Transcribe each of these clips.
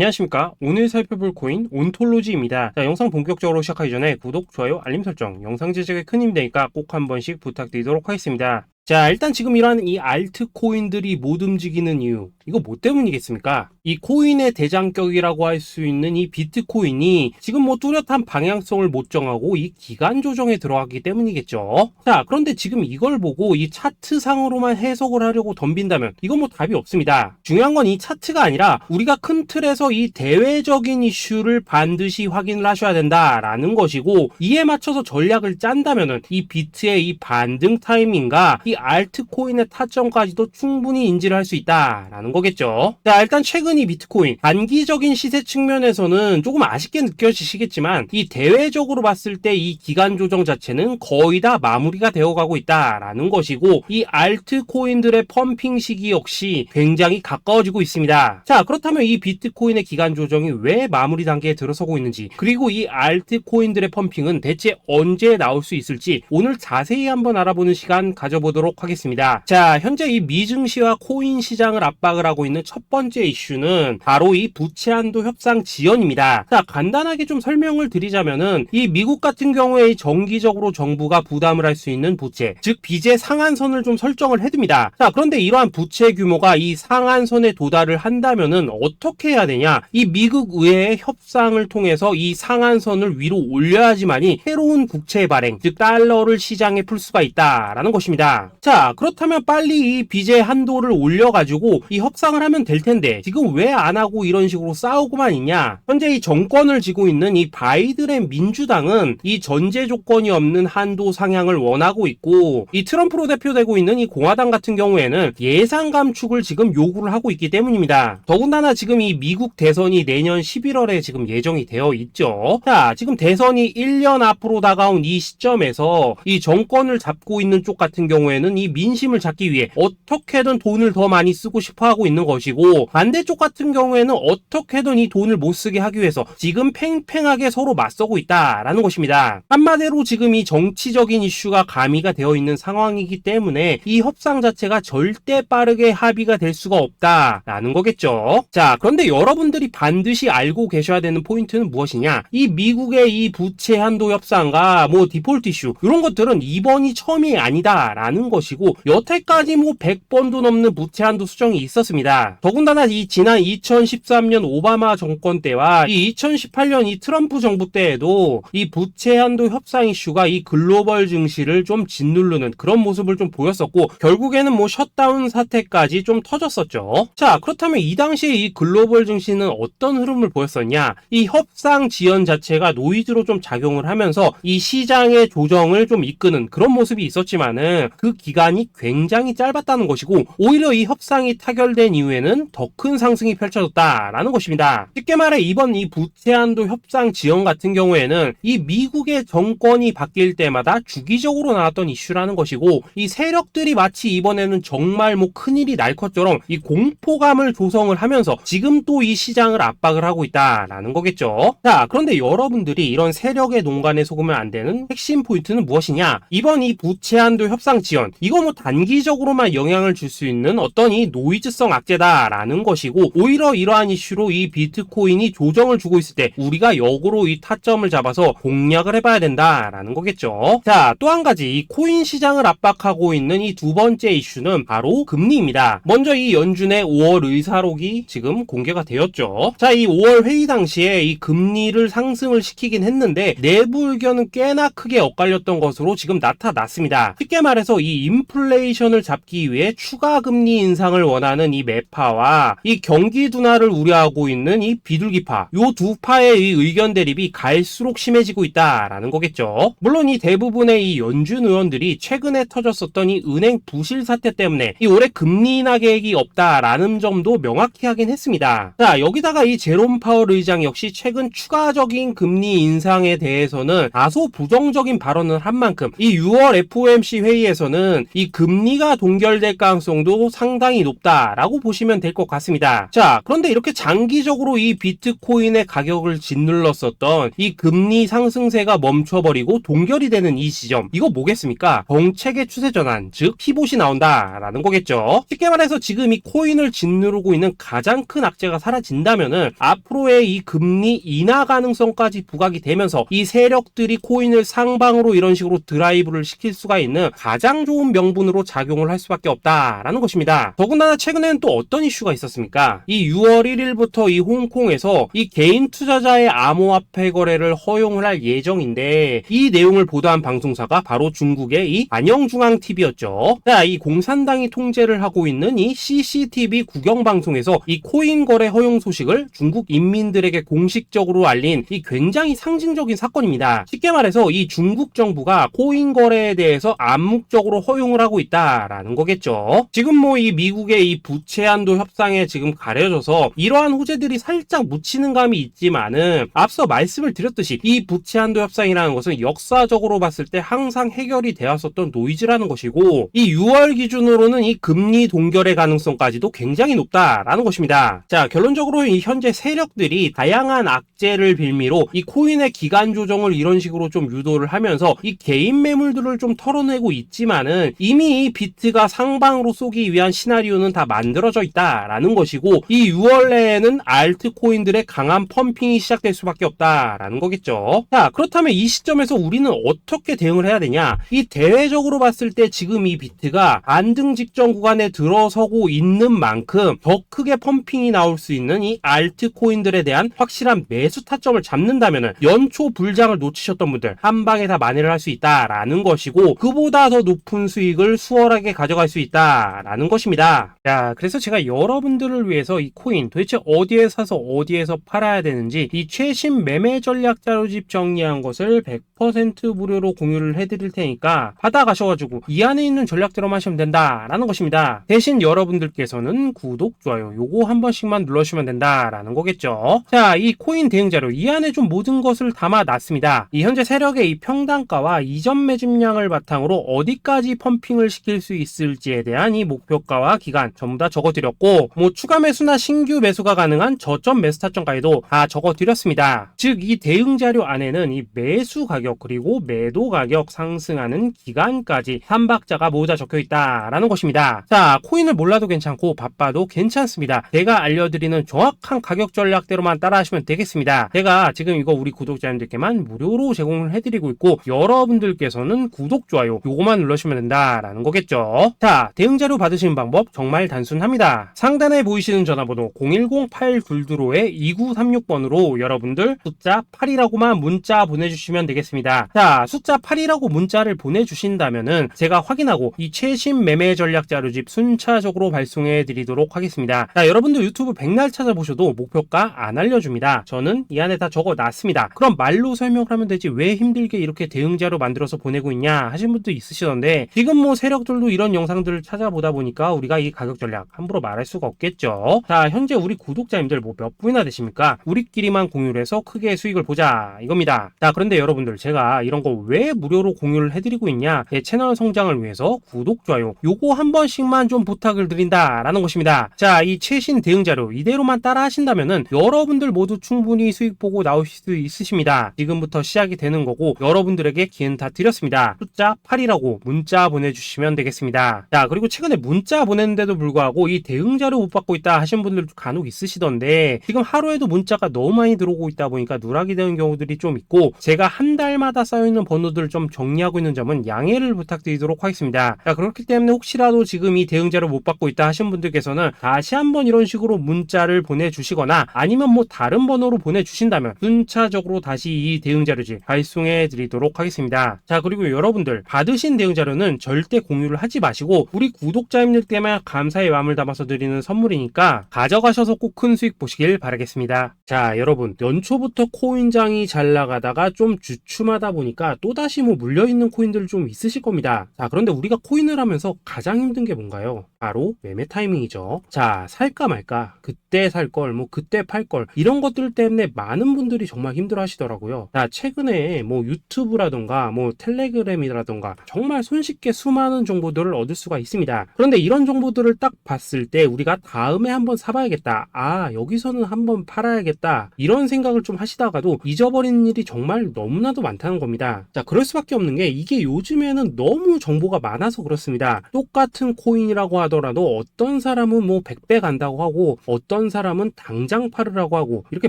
안녕하십니까. 오늘 살펴볼 코인 온톨로지입니다. 자, 영상 본격적으로 시작하기 전에 구독, 좋아요, 알림 설정, 영상 제작에 큰 힘이 되니까 꼭 한 번씩 부탁드리도록 하겠습니다. 자, 일단 지금 이러한 이 알트코인들이 못 움직이는 이유, 이거 뭐 때문이겠습니까? 이 코인의 대장격이라고 할 수 있는 이 비트코인이 지금 뭐 뚜렷한 방향성을 못 정하고 이 기간 조정에 들어가기 때문이겠죠. 자, 그런데 지금 이걸 보고 이 차트상으로만 해석을 하려고 덤빈다면 이건 뭐 답이 없습니다. 중요한 건 이 차트가 아니라 우리가 큰 틀에서 이 대외적인 이슈를 반드시 확인을 하셔야 된다라는 것이고, 이에 맞춰서 전략을 짠다면은 이 비트의 이 반등 타이밍과 이 알트코인의 타점까지도 충분히 인지를 할 수 있다라는 거겠죠. 자, 일단 최근 이 비트코인 단기적인 시세 측면에서는 조금 아쉽게 느껴지시겠지만 이 대외적으로 봤을 때 이 기간 조정 자체는 거의 다 마무리가 되어가고 있다라는 것이고, 이 알트코인들의 펌핑 시기 역시 굉장히 가까워지고 있습니다. 자, 그렇다면 이 비트코인의 기간 조정이 왜 마무리 단계에 들어서고 있는지, 그리고 이 알트코인들의 펌핑은 대체 언제 나올 수 있을지 오늘 자세히 한번 알아보는 시간 가져보도록 하겠습니다. 자, 현재 이 미증시와 코인 시장을 압박을 하고 있는 첫 번째 이슈는 바로 이 부채 한도 협상 지연입니다. 자, 간단하게 좀 설명을 드리자면은 이 미국 같은 경우에 정기적으로 정부가 부담을 할 수 있는 부채, 즉 빚의 상한선을 좀 설정을 해둡니다. 자, 그런데 이러한 부채 규모가 이 상한선에 도달을 한다면은 어떻게 해야 되냐? 이 미국 의회의 협상을 통해서 이 상한선을 위로 올려야지만이 새로운 국채 발행, 즉 달러를 시장에 풀 수가 있다라는 것입니다. 자, 그렇다면 빨리 이 빚의 한도를 올려가지고 이 협상을 하면 될 텐데 지금 왜 안 하고 이런 식으로 싸우고만 있냐? 현재 이 정권을 쥐고 있는 이 바이든의 민주당은 이 전제 조건이 없는 한도 상향을 원하고 있고, 이 트럼프로 대표되고 있는 이 공화당 같은 경우에는 예산 감축을 지금 요구를 하고 있기 때문입니다. 더군다나 지금 이 미국 대선이 내년 11월에 지금 예정이 되어 있죠. 자, 지금 대선이 1년 앞으로 다가온 이 시점에서 이 정권을 잡고 있는 쪽 같은 경우에는 이 민심을 잡기 위해 어떻게든 돈을 더 많이 쓰고 싶어 하고 있는 것이고, 반대쪽 같은 경우에는 어떻게든 이 돈을 못 쓰게 하기 위해서 지금 팽팽하게 서로 맞서고 있다라는 것입니다. 한마디로 지금 이 정치적인 이슈가 가미가 되어 있는 상황이기 때문에 이 협상 자체가 절대 빠르게 합의가 될 수가 없다라는 거겠죠. 자, 그런데 여러분들이 반드시 알고 계셔야 되는 포인트는 무엇이냐? 이 미국의 이 부채 한도 협상과 뭐 디폴트 이슈, 이런 것들은 이번이 처음이 아니다라는 것이고, 여태까지 뭐 100번도 넘는 부채 한도 수정이 있었습니다. 더군다나 이 지난 2013년 오바마 정권 때와 이 2018년 이 트럼프 정부 때에도 이 부채 한도 협상 이슈가 이 글로벌 증시를 좀 짓누르는 그런 모습을 좀 보였었고, 결국에는 뭐 셧다운 사태까지 좀 터졌었죠. 자, 그렇다면 이 당시에 이 글로벌 증시는 어떤 흐름을 보였었냐? 이 협상 지연 자체가 노이즈로 좀 작용을 하면서 이 시장의 조정을 좀 이끄는 그런 모습이 있었지만은 그 기간이 굉장히 짧았다는 것이고, 오히려 이 협상이 타결된 이후에는 더 큰 상승이 펼쳐졌다라는 것입니다. 쉽게 말해 이번 이 부채 한도 협상 지연 같은 경우에는 이 미국의 정권이 바뀔 때마다 주기적으로 나왔던 이슈라는 것이고, 이 세력들이 마치 이번에는 정말 뭐 큰일이 날 것처럼 이 공포감을 조성을 하면서 지금 또 이 시장을 압박을 하고 있다라는 거겠죠. 자, 그런데 여러분들이 이런 세력의 농간에 속으면 안 되는 핵심 포인트는 무엇이냐? 이번 이 부채 한도 협상 지연, 이거 뭐 단기적으로만 영향을 줄 수 있는 어떤 이 노이즈성 악재다라는 것이고, 오히려 이러한 이슈로 이 비트코인이 조정을 주고 있을 때 우리가 역으로 이 타점을 잡아서 공략을 해봐야 된다라는 거겠죠. 자, 또 한 가지 이 코인 시장을 압박하고 있는 이 두 번째 이슈는 바로 금리입니다. 먼저 이 연준의 5월 의사록이 지금 공개가 되었죠. 자, 이 5월 회의 당시에 이 금리를 상승을 시키긴 했는데 내부 의견은 꽤나 크게 엇갈렸던 것으로 지금 나타났습니다. 쉽게 말해서 이 인플레이션을 잡기 위해 추가 금리 인상을 원하는 이 매파와 이 경기 둔화를 우려하고 있는 이 비둘기파, 요 두 파의 이 의견 대립이 갈수록 심해지고 있다라는 거겠죠. 물론 이 대부분의 이 연준 의원들이 최근에 터졌었던 이 은행 부실 사태 때문에 이 올해 금리 인하 계획이 없다라는 점도 명확히 하긴 했습니다. 자, 여기다가 이 제롬 파월 의장 역시 최근 추가적인 금리 인상에 대해서는 다소 부정적인 발언을 한 만큼 이 6월 FOMC 회의에서는 것은 이 금리가 동결될 가능성도 상당히 높다라고 보시면 될 것 같습니다. 자, 그런데 이렇게 장기적으로 이 비트코인의 가격을 짓눌렀었던 이 금리 상승세가 멈춰버리고 동결이 되는 이 지점, 이거 뭐겠습니까? 정책의 추세 전환, 즉 피봇이 나온다라는 거겠죠. 쉽게 말해서 지금 이 코인을 짓누르고 있는 가장 큰 악재가 사라진다면은 앞으로의 이 금리 인하 가능성까지 부각이 되면서 이 세력들이 코인을 상방으로 이런 식으로 드라이브를 시킬 수가 있는 가장 좋은 명분으로 작용을 할 수밖에 없다라는 것입니다. 더군다나 최근에는 또 어떤 이슈가 있었습니까? 이 6월 1일부터 이 홍콩에서 이 개인 투자자의 암호화폐 거래를 허용을 할 예정인데, 이 내용을 보도한 방송사가 바로 중국의 이 안영중앙TV였죠. 자, 이 공산당이 통제를 하고 있는 이 CCTV 국영방송에서 이 코인 거래 허용 소식을 중국 인민들에게 공식적으로 알린 이 굉장히 상징적인 사건입니다. 쉽게 말해서 이 중국 정부가 코인 거래에 대해서 암묵적으로 허용을 하고 있다라는 거겠죠. 지금 뭐 이 미국의 이 부채 한도 협상에 지금 가려져서 이러한 호재들이 살짝 묻히는 감이 있지만은, 앞서 말씀을 드렸듯이 이 부채 한도 협상이라는 것은 역사적으로 봤을 때 항상 해결이 되었었던 노이즈라는 것이고, 이 6월 기준으로는 이 금리 동결의 가능성까지도 굉장히 높다라는 것입니다. 자, 결론적으로 이 현재 세력들이 다양한 악재를 빌미로 이 코인의 기간 조정을 이런 식으로 좀 유도를 하면서 이 개인 매물들을 좀 털어내고 있지만은, 이미 이 비트가 상방으로 쏘기 위한 시나리오는 다 만들어져 있다라는 것이고, 이 6월 내에는 알트코인들의 강한 펌핑이 시작될 수밖에 없다라는 거겠죠. 자, 그렇다면 이 시점에서 우리는 어떻게 대응을 해야 되냐? 이 대외적으로 봤을 때 지금 이 비트가 안등 직전 구간에 들어서고 있는 만큼 더 크게 펌핑이 나올 수 있는 이 알트코인들에 대한 확실한 매수 타점을 잡는다면은 연초 불장을 놓치셨던 분들 한 방에 다 만회를 할 수 있다라는 것이고, 그보다 더 높은 수익을 수월하게 가져갈 수 있다라는 것입니다. 자, 그래서 제가 여러분들을 위해서 이 코인 도대체 어디에 사서 어디에서 팔아야 되는지 이 최신 매매 전략 자료집 정리한 것을 100% 무료로 공유를 해드릴 테니까 받아가셔가지고 이 안에 있는 전략대로만 하시면 된다라는 것입니다. 대신 여러분들께서는 구독, 좋아요 요거 한 번씩만 눌러주시면 된다라는 거겠죠. 자, 이 코인 대응 자료 이 안에 좀 모든 것을 담아놨습니다. 이 현재 세력의 이 평단가와 이전 매집량을 바탕으로 어디까지 펌핑을 시킬 수 있을지에 대한 이 목표가와 기간 전부 다 적어드렸고, 뭐 추가 매수나 신규 매수가 가능한 저점 매수 타점까지도 다 적어드렸습니다. 즉 이 대응 자료 안에는 이 매수 가격 그리고 매도 가격 상승하는 기간까지 3박자가 모두 다 적혀있다라는 것입니다. 자, 코인을 몰라도 괜찮고 바빠도 괜찮습니다. 제가 알려드리는 정확한 가격 전략대로만 따라하시면 되겠습니다. 제가 지금 이거 우리 구독자님들께만 무료로 제공을 해드리고 있고, 여러분들께서는 구독, 좋아요 요거만 눌러주시면 된다라는 거겠죠. 자, 대응 자료 받으시는 방법 정말 단순합니다. 상단에 보이시는 전화번호 010-822-2936번으로 여러분들 숫자 8이라고만 문자 보내주시면 되겠습니다. 자, 숫자 8이라고 문자를 보내주신다면은 제가 확인하고 이 최신 매매 전략 자료집 순차적으로 발송해 드리도록 하겠습니다. 자, 여러분들 유튜브 백날 찾아보셔도 목표가 안 알려줍니다. 저는 이 안에 다 적어놨습니다. 그럼 말로 설명을 하면 되지 왜 힘들게 이렇게 대응 자료 만들어서 보내고 있냐 하신 분도 있으시던데, 지금 뭐 세력들도 이런 영상들을 찾아보다 보니까 우리가 이 가격 전략 함부로 말할 수가 없겠죠. 자, 현재 우리 구독자님들 뭐 몇 분이나 되십니까? 우리끼리만 공유를 해서 크게 수익을 보자 이겁니다. 자, 그런데 여러분들 제가 이런 거 왜 무료로 공유를 해드리고 있냐? 제 채널 성장을 위해서 구독, 좋아요 요거 한 번씩만 좀 부탁을 드린다라는 것입니다. 자, 이 최신 대응 자료 이대로만 따라 하신다면은 여러분들 모두 충분히 수익 보고 나오실 수 있으십니다. 지금부터 시작이 되는 거고, 여러분들에게 기회는 다 드렸습니다. 숫자 8이라고 문자 보내주시면 되겠습니다. 자, 그리고 최근에 문자 보냈는데도 불구하고 이 대응 자료 못 받고 있다 하신 분들도 간혹 있으시던데, 지금 하루에도 문자가 너무 많이 들어오고 있다 보니까 누락이 되는 경우들이 좀 있고, 제가 한 달마다 쌓여있는 번호들을 좀 정리하고 있는 점은 양해를 부탁드리도록 하겠습니다. 자, 그렇기 때문에 혹시라도 지금 이 대응 자료 못 받고 있다 하신 분들께서는 다시 한번 이런 식으로 문자를 보내주시거나 아니면 뭐 다른 번호로 보내주신다면 순차적으로 다시 이 대응 자료집 발송해 드리도록 하겠습니다. 자, 그리고 여러분들 받으신 대응 자료는 절대 공유를 하지 마시고 우리 구독자님들께만 감사의 마음을 담아서 드리는 선물이니까 가져가셔서 꼭 큰 수익 보시길 바라겠습니다. 자, 여러분 연초부터 코인장이 잘 나가다가 좀 주춤하다 보니까 또다시 뭐 물려있는 코인들 좀 있으실 겁니다. 자, 그런데 우리가 코인을 하면서 가장 힘든 게 뭔가요? 바로 매매 타이밍이죠. 자, 살까 말까, 그때 살 걸, 뭐 그때 팔 걸, 이런 것들 때문에 많은 분들이 정말 힘들어 하시더라고요. 자, 최근에 뭐 유튜브라던가 뭐 텔레그램이라던가 정말 쉽게 수많은 정보들을 얻을 수가 있습니다. 그런데 이런 정보들을 딱 봤을 때 우리가 다음에 한번 사봐야겠다, 여기서는 한번 팔아야겠다, 이런 생각을 좀 하시다가도 잊어버리는 일이 정말 너무나도 많다는 겁니다. 자, 그럴 수밖에 없는 게 이게 요즘에는 너무 정보가 많아서 그렇습니다. 똑같은 코인이라고 하더라도 어떤 사람은 뭐 100배 간다고 하고 어떤 사람은 당장 팔으라고 하고 이렇게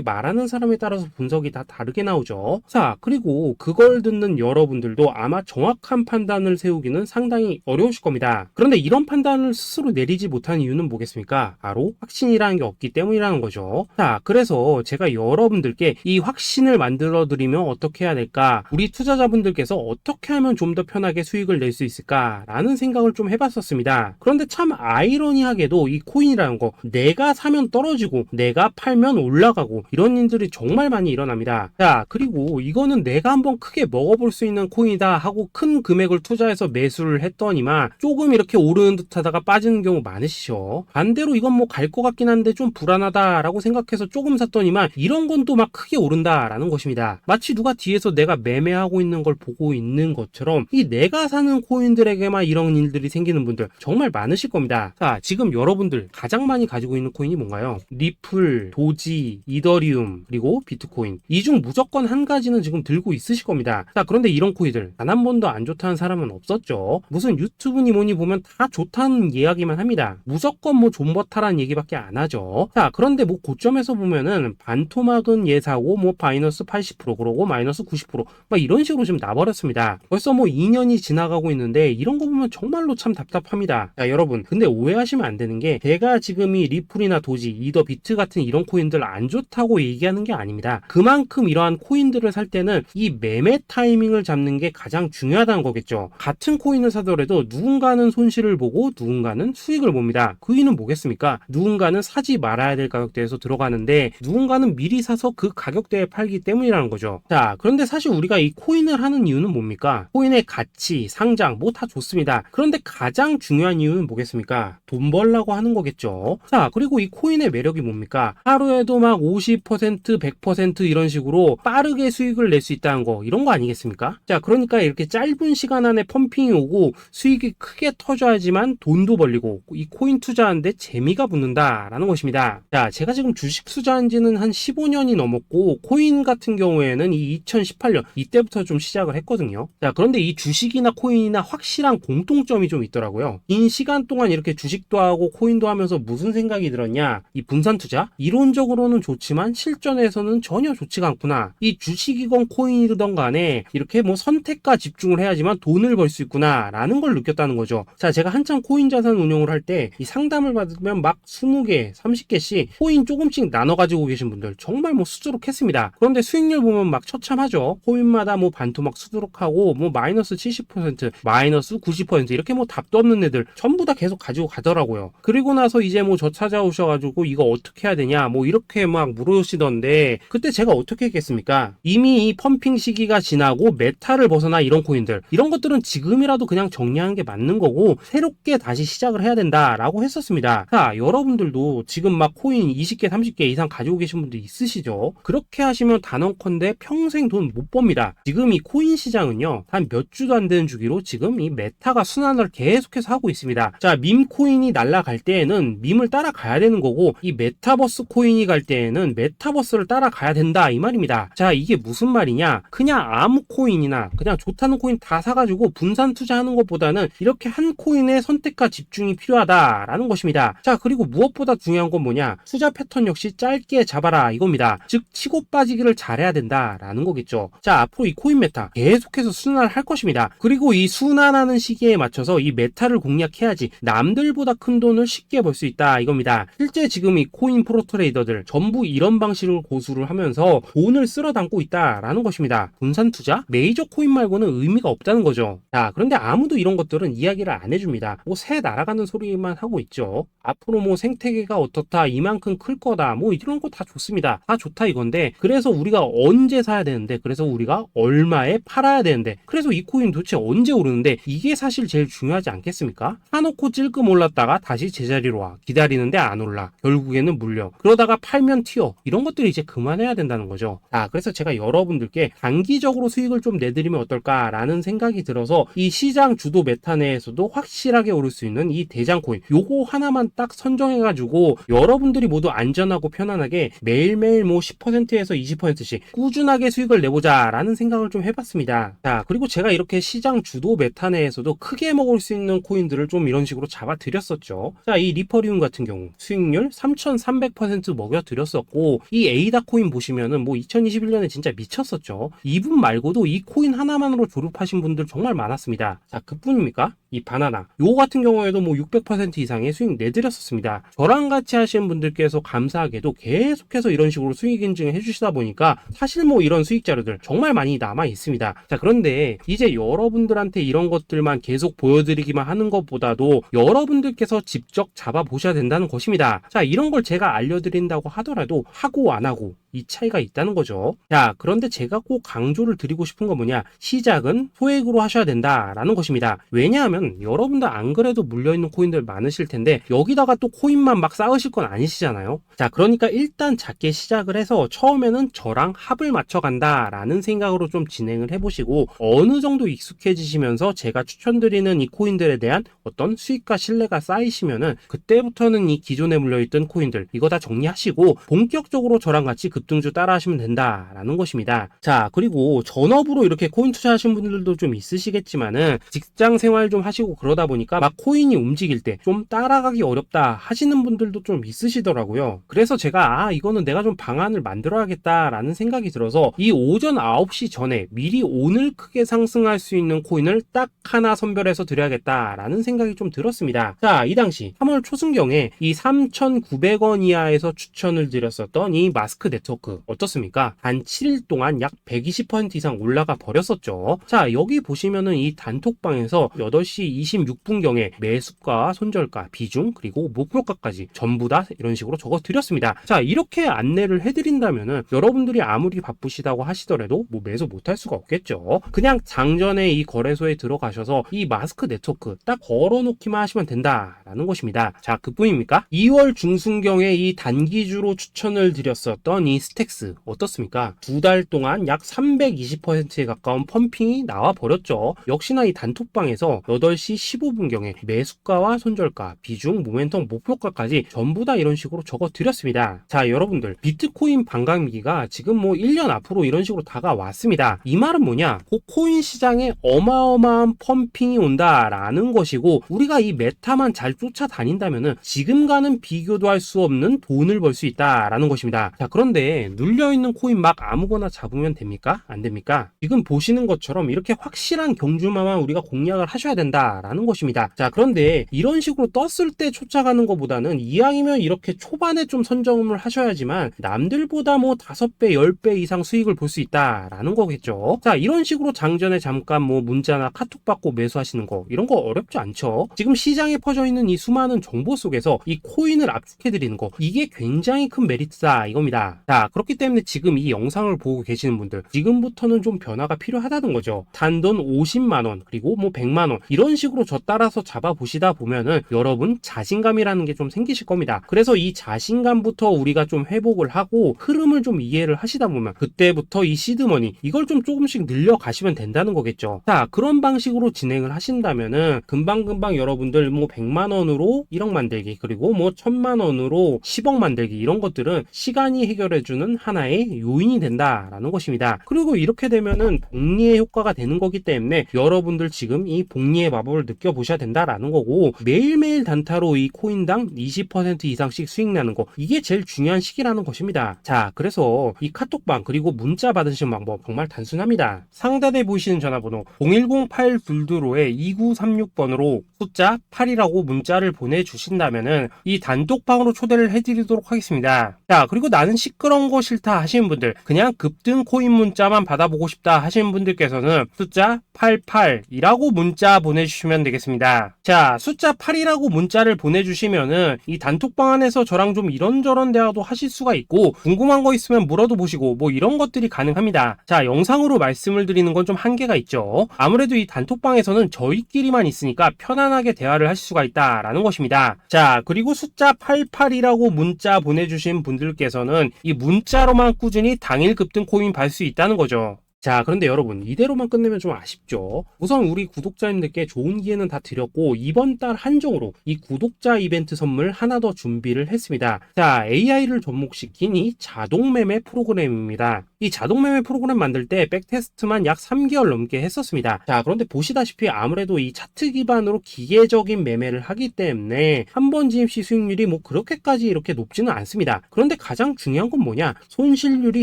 말하는 사람에 따라서 분석이 다 다르게 나오죠. 자, 그리고 그걸 듣는 여러분들도 아마 정확한 판단을 세우기는 상당히 어려우실 겁니다. 그런데 이런 판단을 스스로 내리지 못한 이유는 뭐겠습니까? 바로 확신이라는 게 없기 때문이라는 거죠. 자, 그래서 제가 여러분들께 이 확신을 만들어 드리면 어떻게 해야 될까? 우리 투자자분들께서 어떻게 하면 좀 더 편하게 수익을 낼 수 있을까? 라는 생각을 좀 해봤었습니다. 그런데 참 아이러니하게도 이 코인이라는 거, 내가 사면 떨어지고 내가 팔면 올라가고 이런 일들이 정말 많이 일어납니다. 자, 그리고 이거는 내가 한번 크게 먹어볼 수 있는 코인이다 하고 큰 금액을 투자해서 매수를 했더니만 조금 이렇게 오르는 듯 하다가 빠지는 경우 많으시죠. 반대로 이건 뭐 갈 것 같긴 한데 좀 불안하다라고 생각해서 조금 샀더니만 이런 건 또 막 크게 오른다라는 것입니다. 마치 누가 뒤에서 내가 매매하고 있는 걸 보고 있는 것처럼 이 내가 사는 코인들에게만 이런 일들이 생기는 분들 정말 많으실 겁니다. 자, 지금 여러분들 가장 많이 가지고 있는 코인이 뭔가요? 리플, 도지, 이더리움, 그리고 비트코인. 이 중 무조건 한 가지는 지금 들고 있으실 겁니다. 자, 그런데 이런 코인들 단 한 번도 안 좋다는 사람은 없었죠. 무슨 유튜브니 뭐니 보면 다 좋다는 이야기만 합니다. 무조건 뭐 존버타라는 얘기밖에 안 하죠. 자, 그런데 뭐 고점에서 보면은 반토막은 예사고 뭐 마이너스 80% 그러고 마이너스 90% 막 이런 식으로 지금 나버렸습니다. 벌써 뭐 2년이 지나가고 있는데 이런 거 보면 정말로 참 답답합니다. 자, 여러분, 근데 오해하시면 안 되는 게 제가 지금 이 리플이나 도지, 이더 비트 같은 이런 코인들 안 좋다고 얘기하는 게 아닙니다. 그만큼 이러한 코인들을 살 때는 이 매매 타이밍을 잡는 게 가장 중요하다는 거겠죠. 같은 코인을 사더라도 누군가는 손실을 보고 누군가는 수익을 봅니다. 그 이유는 뭐겠습니까? 누군가는 사지 말아야 될 가격대에서 들어가는데 누군가는 미리 사서 그 가격대에 팔기 때문이라는 거죠. 자, 그런데 사실 우리가 이 코인을 하는 이유는 뭡니까? 코인의 가치, 상장 뭐 다 좋습니다. 그런데 가장 중요한 이유는 뭐겠습니까? 돈 벌라고 하는 거겠죠. 자, 그리고 이 코인의 매력이 뭡니까? 하루에도 막 50%, 100% 이런 식으로 빠르게 수익을 낼 수 있다는 거, 이런 거 아니겠습니까? 자, 그러니까 이렇게 짧은 시간 안에 펌핑이 오고 수익이 크게 터져야지만 돈도 벌리고 이 코인 투자하는데 재미가 붙는다라는 것입니다. 자, 제가 지금 주식 투자한 지는 한 15년이 넘었고 코인 같은 경우에는 이 2018년 이때부터 좀 시작을 했거든요. 자, 그런데 이 주식이나 코인이나 확실한 공통점이 좀 있더라고요. 긴 시간 동안 이렇게 주식도 하고 코인도 하면서 무슨 생각이 들었냐? 이 분산 투자? 이론적으로는 좋지만 실전에서는 전혀 좋지가 않구나. 이 주식이건 코인이든 간에 이렇게 뭐 선택과 집중을 해야지만 돈을 벌 수 있구나 라는 걸 느꼈다는 거죠. 자, 제가 한참 코인 자산 운용을 할 때 이 상담을 받으면 막 20개, 30개씩 코인 조금씩 나눠 가지고 계신 분들 정말 뭐 수두룩했습니다. 그런데 수익률 보면 막 처참하죠. 코인마다 뭐 반토막 수두룩하고 뭐 마이너스 70%, 마이너스 90% 이렇게 뭐 답도 없는 애들 전부 다 계속 가지고 가더라고요. 그리고 나서 이제 뭐 저 찾아오셔가지고 이거 어떻게 해야 되냐 뭐 이렇게 막 물으시던데 그때 제가 어떻게 했겠습니까? 이미 이 펌핑 시기가 지나고 메타를 벗어나 이런 코인들 이런 것들은 지금이라도 그냥 정리하는 게 맞는 거고 새롭게 다시 시작을 해야 된다라고 했었습니다. 자, 여러분들도 지금 막 코인 20개, 30개 이상 가지고 계신 분들 있으시죠? 그렇게 하시면 단언컨대 평생 돈 못 법니다. 지금 이 코인 시장은요 한 몇 주도 안 되는 주기로 지금 이 메타가 순환을 계속해서 하고 있습니다. 자, 밈 코인이 날아갈 때에는 밈을 따라가야 되는 거고 이 메타버스 코인이 갈 때에는 메타버스를 따라가야 된다 이 말입니다. 자, 이게 무슨 말이냐? 그냥 아무 코인이나 그냥 좋다는 코인 다 사가지고 분산 투자하는 것보다는 이렇게 한 코인에 선택과 집중이 필요하다라는 것입니다. 자, 그리고 무엇보다 중요한 건 뭐냐? 투자 패턴 역시 짧게 잡아라 이겁니다. 즉 치고 빠지기를 잘해야 된다라는 거겠죠. 자, 앞으로 이 코인 메타 계속해서 순환을 할 것입니다. 그리고 이 순환하는 시기에 맞춰서 이 메타를 공략해야지 남들보다 큰 돈을 쉽게 벌 수 있다 이겁니다. 실제 지금 이 코인 프로 트레이더들 전부 이런 방식을 고수를 하면서 돈을 쓸어 담고 있다라는 것입니다. 분산 투자? 메이저 코인 말고는 의미가 없다는 거죠. 자, 그런데 아무도 이런 것들은 이야기를 안 해줍니다. 뭐 새 날아가는 소리만 하고 있죠. 앞으로 뭐 생태계가 어떻다, 이만큼 클 거다, 뭐 이런 거 다 좋습니다. 다 좋다 이건데 그래서 우리가 언제 사야 되는데 그래서 우리가 얼마에 팔아야 되는데 그래서 이 코인 도대체 언제 오르는데 이게 사실 제일 중요하지 않겠습니까? 사놓고 찔끔 올랐다가 다시 제자리로 와 기다리는데 안 올라 결국에는 물려 그러다가 팔면 튀어 이런 것들이 이제 그만해야 된다는 거죠. 그래서 제가 여러분들께 단기적으로 수익을 좀 내드리면 어떨까라는 생각이 들어서 이 시장 주도 메타 내에서도 확실하게 오를 수 있는 이 대장 코인, 요거 하나만 딱 선정해가지고 여러분들이 모두 안전하고 편안하게 매일매일 뭐 10%에서 20%씩 꾸준하게 수익을 내보자 라는 생각을 좀 해봤습니다. 자, 그리고 제가 이렇게 시장 주도 메타 내에서도 크게 먹을 수 있는 코인들을 좀 이런 식으로 잡아드렸었죠. 자, 이 리퍼리움 같은 경우 수익률 3300% 먹여드렸었고, 이 에이다 코인 보시면은 뭐 2021년에 진짜 미쳤었죠. 이분 말고도 이 코인 하나만으로 졸업하신 분들 정말 많았습니다. 자, 그뿐입니까? 이 바나나 요거 같은 경우에도 뭐 600% 이상의 수익 내드렸었습니다. 저랑 같이 하시는 분들께서 감사하게도 계속해서 이런 식으로 수익 인증을 해주시다 보니까 사실 뭐 이런 수익 자료들 정말 많이 남아 있습니다. 자, 그런데 이제 여러분들한테 이런 것들만 계속 보여드리기만 하는 것보다도 여러분들께서 직접 잡아보셔야 된다는 것입니다. 자, 이런 걸 제가 알려드린다고 하더라도 하고 안 하고 이 차이가 있다는 거죠. 자, 그런데 제가 꼭 강조를 드리고 싶은 건 뭐냐, 시작은 소액으로 하셔야 된다라는 것입니다. 왜냐하면 여러분들 안 그래도 물려있는 코인들 많으실 텐데 여기다가 또 코인만 막 쌓으실 건 아니시잖아요. 자, 그러니까 일단 작게 시작을 해서 처음에는 저랑 합을 맞춰 간다라는 생각으로 좀 진행을 해보시고, 어느 정도 익숙해지시면서 제가 추천드리는 이 코인들에 대한 어떤 수익과 신뢰가 쌓이시면은 그때부터는 이 기존에 물려있던 코인들 이거 다 정리하시고 본격적으로 저랑 같이 급등주 따라 하시면 된다라는 것입니다. 자, 그리고 전업으로 이렇게 코인 투자하시는 분들도 좀 있으시겠지만은 직장 생활 좀 하시고 그러다 보니까 막 코인이 움직일 때 좀 따라가기 어렵다 하시는 분들도 좀 있으시더라고요. 그래서 제가 이거는 내가 좀 방안을 만들어야겠다라는 생각이 들어서 이 오전 9시 전에 미리 오늘 크게 상승할 수 있는 코인을 딱 하나 선별해서 드려야겠다라는 생각이 좀 들었습니다. 자, 이 당시 3월 초순경에 이 3,900원 이하에서 추천을 드렸었던 이 마스크 네트워크 어떻습니까? 단 7일 동안 약 120% 이상 올라가 버렸었죠. 자, 여기 보시면은 이 단톡방에서 8시 26분경에 매수가, 손절가, 비중, 그리고 목표가까지 전부 다 이런 식으로 적어 드렸습니다. 자, 이렇게 안내를 해드린다면은 여러분들이 아무리 바쁘시다고 하시더라도 뭐 매수 못할 수가 없겠죠. 그냥 장전에 이 거래소에 들어가셔서 이 마스크 네트워크 딱 걸어놓기만 하시면 된다라는 것입니다. 자, 그뿐입니까? 2월 중순경에 이 단기주로 추천을 드렸었던 이 스택스 어떻습니까? 2달 동안 약 320%에 가까운 펌핑이 나와 버렸죠. 역시나 이 단톡방에서 8시 15분경에 매수가와 손절가, 비중, 모멘텀, 목표가까지 전부 다 이런 식으로 적어 드렸습니다. 자, 여러분들 비트코인 반감기가 지금 뭐 1년 앞으로 이런 식으로 다가왔습니다. 이 말은 뭐냐? 코인 시장에 어마어마한 펌핑이 온다라는 것이고, 우리가 이 메타만 잘 쫓아다닌다면은 지금과는 비교도 할 수 없는 돈을 벌 수 있다라는 것입니다. 자, 그런데 눌려있는 코인 막 아무거나 잡으면 됩니까? 안 됩니까? 지금 보시는 것처럼 이렇게 확실한 경주마만 우리가 공략을 하셔야 된다라는 것입니다. 자, 그런데 이런 식으로 떴을 때 쫓아가는 것보다는 이왕이면 이렇게 초반에 좀 선점을 하셔야지만 남들보다 뭐 5배, 10배 이상 수익을 볼 수 있다라는 거겠죠. 자, 이런 식으로 장전에 잠깐 뭐 문자나 카톡 받고 매수하시는 거 이런 거 어렵지 않죠. 지금 시장에 퍼져 있는 이 수많은 정보 속에서 이 코인을 압축해드리는 거, 이게 굉장히 큰 메리트다 이겁니다. 자, 그렇기 때문에 지금 이 영상을 보고 계시는 분들 지금부터는 좀 변화가 필요하다는 거죠. 단돈 50만원 그리고 뭐 100만원 이런 식으로 저 따라서 잡아보시다 보면은 여러분 자신감이라는 게 좀 생기실 겁니다. 그래서 이 자신감부터 우리가 좀 회복을 하고 흐름을 좀 이해를 하시다 보면 그때부터 이 시드머니 이걸 좀 조금씩 늘려가시면 된다는 거겠죠. 자, 그런 방식으로 진행을 하신다면은 금방금방 여러분들 뭐 100만원으로 1억 만들기 그리고 뭐 1000만원으로 10억 만들기 이런 것들은 시간이 해결해주는 하나의 요인이 된다라는 것입니다. 그리고 이렇게 되면은 복리의 효과가 되는 거기 때문에 여러분들 지금 이 복리의 마법을 느껴보셔야 된다라는 거고, 매일매일 단타로 이 코인당 20% 이상씩 수익 나는 거, 이게 제일 중요한 시기라는 것입니다. 자, 그래서 이 카톡방 그리고 문자 받으시는 방법 정말 단순합니다. 상단에 보이시는 전화번호 010-822-2936번으로 숫자 8이라고 문자를 보내주신다면은 이 단톡방으로 초대를 해드리도록 하겠습니다. 자, 그리고 나는 시끄러운 거 싫다 하시는 분들, 그냥 급등 코인 문자만 받아보고 싶다 하시는 분들께서는 숫자 88이라고 문자 보내주시면 되겠습니다. 자, 숫자 8이라고 문자를 보내주시면은 이 단톡방 안에서 저랑 좀 이런저런 대화도 하실 수가 있고, 궁금한 거 있으면 물어도 보시고 뭐 이런 것들이 가능합니다. 자, 영상으로 말씀을 드리는 건 좀 한계가 있죠. 아무래도 이 단톡방에서는 저희끼리만 있으니까 편안하게 대화를 하실 수가 있다라는 것입니다. 자, 그리고 숫자 88이라고 문자 보내주신 분들께서는 이 문자로만 꾸준히 당일 급등 코인 받을 수 있다는 거죠. 자, 그런데 여러분, 이대로만 끝내면 좀 아쉽죠? 우선 우리 구독자님들께 좋은 기회는 다 드렸고, 이번 달 한정으로 이 구독자 이벤트 선물 하나 더 준비를 했습니다. 자, AI를 접목시킨 이 자동 매매 프로그램입니다. 이 자동 매매 프로그램 만들 때 백테스트만 약 3개월 넘게 했었습니다. 자, 그런데 보시다시피 아무래도 이 차트 기반으로 기계적인 매매를 하기 때문에 한 번 지임 시 수익률이 뭐 그렇게까지 이렇게 높지는 않습니다. 그런데 가장 중요한 건 뭐냐? 손실률이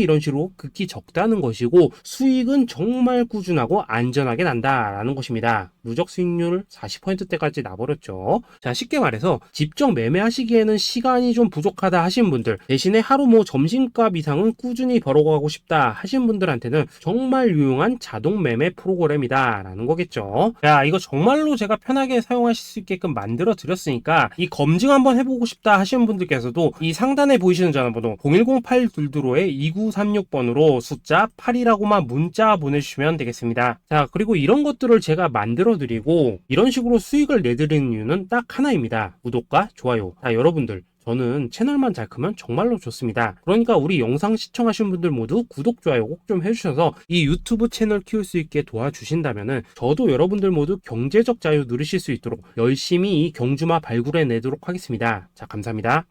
이런 식으로 극히 적다는 것이고, 수익은 정말 꾸준하고 안전하게 난다라는 것입니다. 누적 수익률 40%대까지 나버렸죠. 자, 쉽게 말해서 직접 매매하시기에는 시간이 좀 부족하다 하신 분들, 대신에 하루 뭐 점심값 이상은 꾸준히 벌어가고 싶다 하신 분들한테는 정말 유용한 자동 매매 프로그램이다 라는 거겠죠. 자, 이거 정말로 제가 편하게 사용하실 수 있게끔 만들어 드렸으니까 이 검증 한번 해보고 싶다 하시는 분들께서도 이 상단에 보이시는 전화번호 010-8222-2936번으로 숫자 8이라고만 문자 보내주시면 되겠습니다. 자, 그리고 이런 것들을 제가 만들어 드리고 이런 식으로 수익을 내드리는 이유는 딱 하나입니다. 구독과 좋아요. 자, 여러분들, 저는 채널만 잘 크면 정말로 좋습니다. 그러니까 우리 영상 시청하신 분들 모두 구독, 좋아요 꼭 좀 해주셔서 이 유튜브 채널 키울 수 있게 도와주신다면은 저도 여러분들 모두 경제적 자유 누리실 수 있도록 열심히 이 경주마 발굴해 내도록 하겠습니다. 자, 감사합니다.